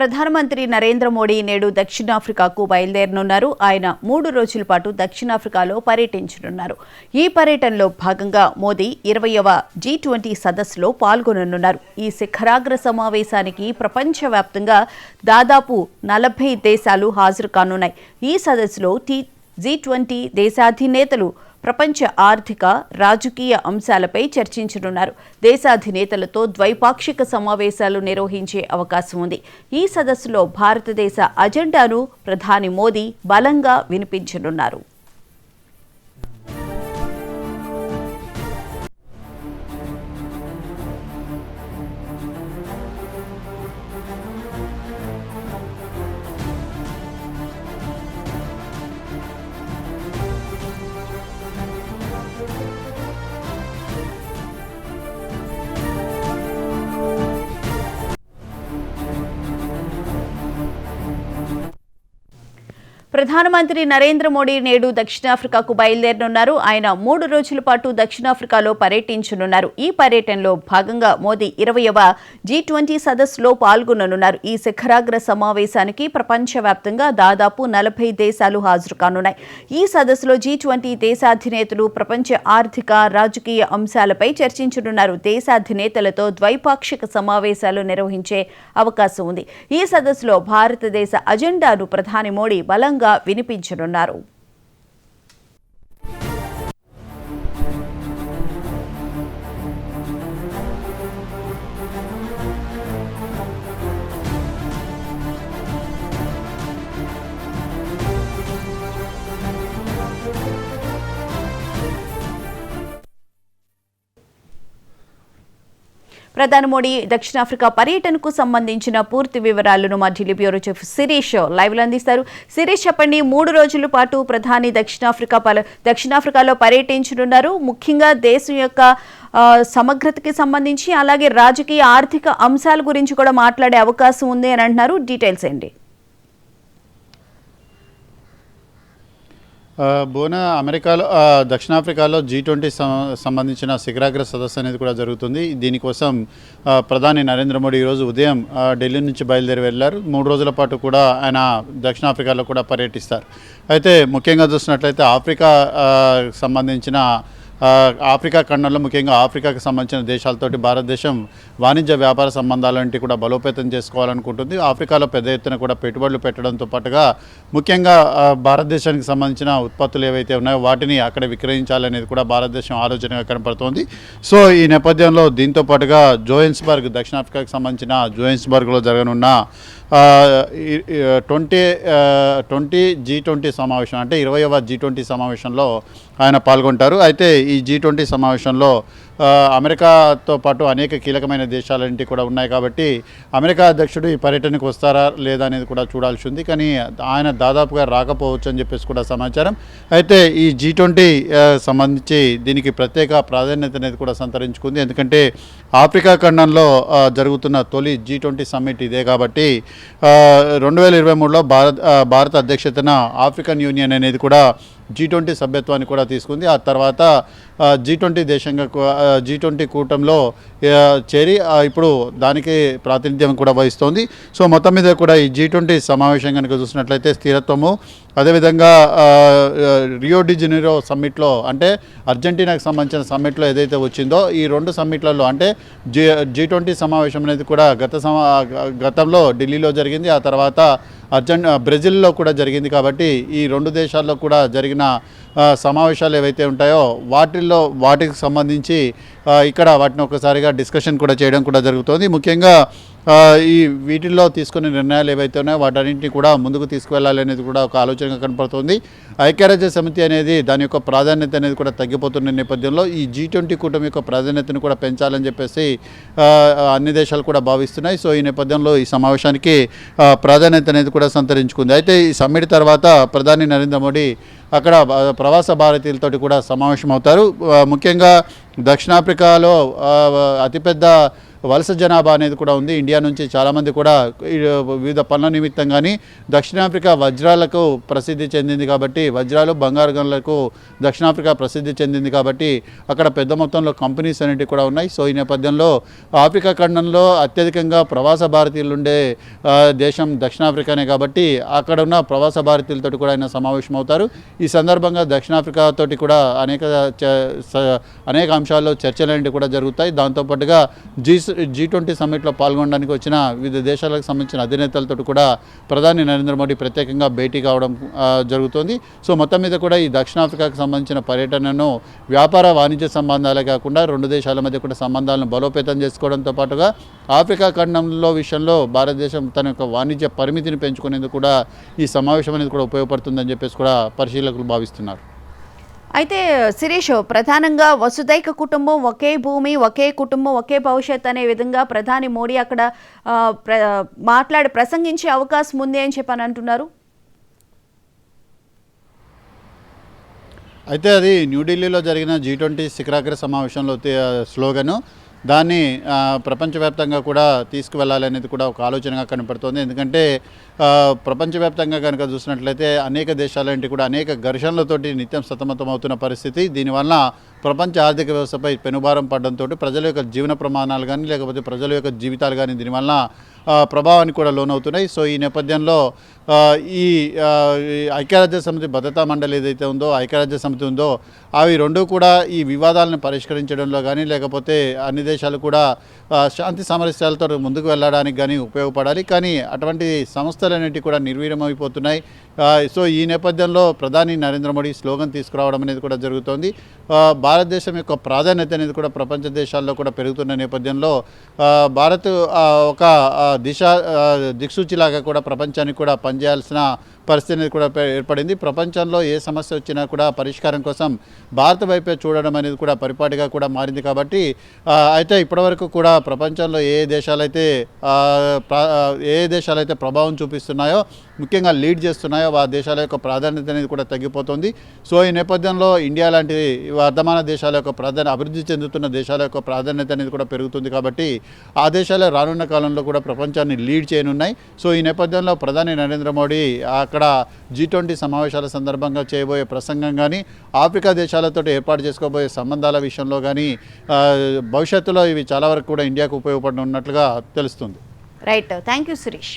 ప్రధానమంత్రి నరేంద్ర మోడీ నేడు దక్షిణాఫ్రికాకు బయలుదేరనున్నారు. ఆయన 3 రోజుల పాటు దక్షిణాఫ్రికాలో పర్యటించనున్నారు. ఈ పర్యటనలో భాగంగా మోదీ 20వ G20 సదస్సులో పాల్గొననున్నారు. ఈ శిఖరాగ్ర సమావేశానికి ప్రపంచవ్యాప్తంగా దాదాపు 40 దేశాలు హాజరు కానున్నాయి. ఈ సదస్సులో G20 దేశాధినేతలు ప్రపంచ ఆర్థిక, రాజకీయ అంశాలపై చర్చించనున్నారు. దేశాధినేతలతో ద్వైపాక్షిక సమావేశాలు నిర్వహించే అవకాశం ఉంది. ఈ సదస్సులో భారతదేశ అజెండాను ప్రధాని మోదీ బలంగా వినిపించనున్నారు. ప్రధానమంత్రి నరేంద్ర మోడీ నేడు దక్షిణాఫ్రికాకు బయలుదేరనున్నారు. ఆయన 3 రోజుల పాటు దక్షిణాఫ్రికాలో పర్యటించనున్నారు. ఈ పర్యటనలో భాగంగా మోదీ 20వ G20 సదస్సులో పాల్గొననున్నారు. ఈ శిఖరాగ్ర సమావేశానికి ప్రపంచవ్యాప్తంగా దాదాపు 40 దేశాలు హాజరు కానున్నాయి. ఈ సదస్సులో G20 దేశాధినేతలు ప్రపంచ ఆర్థిక, రాజకీయ అంశాలపై చర్చించనున్నారు. దేశాధినేతలతో ద్వైపాక్షిక సమావేశాలు నిర్వహించే అవకాశం ఉంది. ఈ సదస్సులో భారతదేశ అజెండాను ప్రధాని మోడీ బలంగా వినిపించనున్నారు. ప్రధాని మోడీ దక్షిణాఫ్రికా పర్యటనకు సంబంధించిన పూర్తి వివరాలను మా ఢిల్లీ బ్యూరో చీఫ్ శిరీష్ లైవ్లో అందిస్తారు. శిరీష్, చెప్పండి, 3 రోజుల పాటు ప్రధాని దక్షిణాఫ్రికాలో పర్యటించనున్నారు. ముఖ్యంగా దేశం యొక్క సమగ్రతకి సంబంధించి, అలాగే రాజకీయ, ఆర్థిక అంశాల గురించి కూడా మాట్లాడే అవకాశం ఉంది అని అంటున్నారు. డీటెయిల్స్ ఏంటి? దక్షిణాఫ్రికాలో G20 సంబంధించిన శిఖరాగ్ర సదస్సు అనేది కూడా జరుగుతుంది. దీనికోసం ప్రధాని నరేంద్ర మోడీ ఈరోజు ఉదయం ఢిల్లీ నుంచి బయలుదేరి వెళ్ళారు. 3 రోజుల పాటు కూడా ఆయన దక్షిణాఫ్రికాలో కూడా పర్యటిస్తారు. అయితే ముఖ్యంగా చూసినట్లయితే ఆఫ్రికా ఖండంలో ముఖ్యంగా ఆఫ్రికాకు సంబంధించిన దేశాలతోటి భారతదేశం వాణిజ్య వ్యాపార సంబంధాలంటి కూడా బలోపేతం చేసుకోవాలనుకుంటుంది. ఆఫ్రికాలో పెద్ద ఎత్తున కూడా పెట్టుబడులు పెట్టడంతో పాటుగా ముఖ్యంగా భారతదేశానికి సంబంధించిన ఉత్పత్తులు ఏవైతే ఉన్నాయో వాటిని అక్కడ విక్రయించాలనేది కూడా భారతదేశం ఆలోచనగా కనపడుతోంది. సో ఈ నేపథ్యంలో దీంతో పాటుగా దక్షిణాఫ్రికాకు సంబంధించిన జోహెన్స్బర్గ్లో జరగనున్న 20G20 సమావేశం, అంటే 20వ G20 సమావేశంలో ఆయన పాల్గొంటారు. అయితే ఈ G20 సమావేశంలో అమెరికాతో పాటు అనేక కీలకమైన దేశాలంటి కూడా ఉన్నాయి కాబట్టి అమెరికా అధ్యక్షుడు ఈ పర్యటనకు వస్తారా లేదా అనేది కూడా చూడాల్సి ఉంది. కానీ ఆయన దాదాపుగా రాకపోవచ్చు అని చెప్పేసి కూడా సమాచారం. అయితే ఈ G20 సంబంధించి దీనికి ప్రత్యేక ప్రాధాన్యత అనేది కూడా సంతరించుకుంది. ఎందుకంటే ఆఫ్రికా ఖండంలో జరుగుతున్న తొలి G20 సమ్మిట్ ఇదే కాబట్టి 2023లో భారత అధ్యక్షతన ఆఫ్రికన్ యూనియన్ అనేది కూడా G20 సభ్యత్వాన్ని కూడా తీసుకుంది. ఆ తర్వాత G20 కూటంలో చేరి ఇప్పుడు దానికి ప్రాతినిధ్యం కూడా వహిస్తోంది. సో మొత్తం మీద కూడా ఈ G20 సమావేశం కనుక చూసినట్లయితే స్థిరత్వము, అదేవిధంగా రియో డి జనీరో సమ్మిట్లో, అంటే అర్జెంటీనాకు సంబంధించిన సమ్మిట్లో ఏదైతే వచ్చిందో ఈ 2 సమ్మిట్లలో, అంటే G20 సమావేశం అనేది కూడా గతంలో ఢిల్లీలో జరిగింది, ఆ తర్వాత బ్రెజిల్లో కూడా జరిగింది. కాబట్టి ఈ 2 దేశాల్లో కూడా జరిగిన సమావేశాలు ఏవైతే ఉంటాయో వాటికి సంబంధించి ఇక్కడ వాటిని ఒకసారిగా డిస్కషన్ కూడా చేయడం కూడా జరుగుతుంది. ముఖ్యంగా వీటిల్లో తీసుకునే నిర్ణయాలు ఏవైతే ఉన్నాయో వాటన్నింటినీ కూడా ముందుకు తీసుకువెళ్ళాలి అనేది కూడా ఒక ఆలోచనగా కనపడుతుంది. ఐక్యరాజ్య సమితి అనేది దాని యొక్క ప్రాధాన్యత అనేది కూడా తగ్గిపోతున్న నేపథ్యంలో ఈ G20 కూటమి యొక్క ప్రాధాన్యతను కూడా పెంచాలని చెప్పేసి అన్ని దేశాలు కూడా భావిస్తున్నాయి. సో ఈ నేపథ్యంలో ఈ సమావేశానికి ప్రాధాన్యత అనేది కూడా సంతరించుకుంది. అయితే ఈ సమ్మిట్ తర్వాత ప్రధాని నరేంద్ర మోడీ అక్కడ ప్రవాస భారతీయులతోటి కూడా సమావేశం అవుతారు. ముఖ్యంగా దక్షిణాఫ్రికాలో అతిపెద్ద వలస జనాభా అనేది కూడా ఉంది. ఇండియా నుంచి చాలామంది కూడా వివిధ పనుల నిమిత్తం కానీ దక్షిణాఫ్రికా వజ్రాలకు ప్రసిద్ధి చెందింది కాబట్టి, వజ్రాలు బంగారు గనులకు దక్షిణాఫ్రికా ప్రసిద్ధి చెందింది కాబట్టి అక్కడ పెద్ద మొత్తంలో కంపెనీస్ అనేటివి కూడా ఉన్నాయి. సో ఈ నేపథ్యంలో ఆఫ్రికా ఖండంలో అత్యధికంగా ప్రవాస భారతీయులు ఉండే దేశం దక్షిణాఫ్రికానే కాబట్టి అక్కడ ఉన్న ప్రవాస భారతీయులతో కూడా ఆయన సమావేశం అవుతారు. ఈ సందర్భంగా దక్షిణాఫ్రికా తోటి కూడా అనేక అంశాల్లో చర్చలు అనేవి కూడా జరుగుతాయి. దాంతోపాటుగా G20 సమ్మిట్లో పాల్గొనడానికి వచ్చిన వివిధ దేశాలకు సంబంధించిన అధినేతలతో కూడా ప్రధాని నరేంద్ర మోడీ ప్రత్యేకంగా భేటీ కావడం జరుగుతుంది. సో మొత్తం మీద కూడా ఈ దక్షిణాఫ్రికాకు సంబంధించిన పర్యటనను వ్యాపార వాణిజ్య సంబంధాలే కాకుండా రెండు దేశాల మధ్య కూడా సంబంధాలను బలోపేతం చేసుకోవడంతో పాటుగా ఆఫ్రికా ఖండంలో విషయంలో భారతదేశం తన యొక్క వాణిజ్య పరిమితిని పెంచుకునేందుకు కూడా ఈ సమావేశం అనేది కూడా ఉపయోగపడుతుందని చెప్పేసి కూడా పరిశీలకులు భావిస్తున్నారు. అయితే శిరీష్, ప్రధానంగా వసుదైక కుటుంబం ఒకే భూమి ఒకే కుటుంబం ఒకే భవిష్యత్ అనే విధంగా ప్రధాని మోడీ అక్కడ ప్రసంగించే అవకాశం ఉంది అని చెప్పని అంటున్నారు. అయితే అది న్యూఢిల్లీలో జరిగిన G20 శిఖరాగ్ర సమావేశంలో స్లోగను. దాన్ని ప్రపంచవ్యాప్తంగా కూడా తీసుకువెళ్ళాలనేది కూడా ఒక ఆలోచనగా కనపడుతోంది. ఎందుకంటే ప్రపంచవ్యాప్తంగా కనుక చూసినట్లయితే అనేక దేశాలంటే కూడా అనేక ఘర్షణలతోటి నిత్యం సతమతం అవుతున్న పరిస్థితి. దీనివల్ల ప్రపంచ ఆర్థిక వ్యవస్థపై పెనుభారం పడడంతో ప్రజల యొక్క జీవన ప్రమాణాలు కానీ లేకపోతే ప్రజల యొక్క జీవితాలు కానీ దీనివల్ల ప్రభావానికి కూడా లోనవుతున్నాయి. సో ఈ నేపథ్యంలో ఈ ఐక్యరాజ్య సమితి భద్రతా మండలి ఏదైతే ఉందో, ఐక్యరాజ్య సమితి ఉందో, అవి రెండు కూడా ఈ వివాదాలను పరిష్కరించడంలో కానీ లేకపోతే అన్ని దేశాలు కూడా శాంతి సామరస్యాలతో ముందుకు వెళ్ళడానికి కానీ ఉపయోగపడాలి. కానీ అటువంటి సంస్థలన్నింటినీ కూడా నిర్వీర్యమైపోతున్నాయి. సో ఈ నేపథ్యంలో ప్రధాని నరేంద్ర మోడీ స్లోగన్ తీసుకురావడం అనేది కూడా జరుగుతోంది. భారతదేశం యొక్క ప్రాధాన్యత అనేది కూడా ప్రపంచ దేశాల్లో కూడా పెరుగుతున్న నేపథ్యంలో భారత్ ఒక దిక్సూచిలాగా కూడా ప్రపంచానికి కూడా పనిచేయాల్సిన పరిస్థితి అనేది కూడా ఏర్పడింది. ప్రపంచంలో ఏ సమస్య వచ్చినా కూడా పరిష్కారం కోసం భారత వైపే చూడడం అనేది కూడా పరిపాటిగా కూడా మారింది. కాబట్టి అయితే ఇప్పటివరకు కూడా ప్రపంచంలో ఏ దేశాలైతే ప్రభావం చూపిస్తున్నాయో, ముఖ్యంగా లీడ్ చేస్తున్నాయో ఆ దేశాల యొక్క ప్రాధాన్యత అనేది కూడా తగ్గిపోతుంది. సో ఈ నేపథ్యంలో ఇండియా లాంటి వర్ధమాన దేశాల యొక్క అభివృద్ధి చెందుతున్న దేశాల యొక్క ప్రాధాన్యత అనేది కూడా పెరుగుతుంది. కాబట్టి ఆ దేశాలే రానున్న కాలంలో కూడా ప్రపంచాన్ని లీడ్ చేయనున్నాయి. సో ఈ నేపథ్యంలో ప్రధాని నరేంద్ర మోడీ అక్కడ G20 సమావేశాల సందర్భంగా చేయబోయే ప్రసంగం కానీ ఆఫ్రికా దేశాలతో ఏర్పాటు చేసుకోబోయే సంబంధాల విషయంలో కానీ భవిష్యత్తులో ఇవి చాలా వరకు కూడా ఇండియాకు ఉపయోగపడనున్నట్లుగా తెలుస్తుంది. Right, thank you Suresh.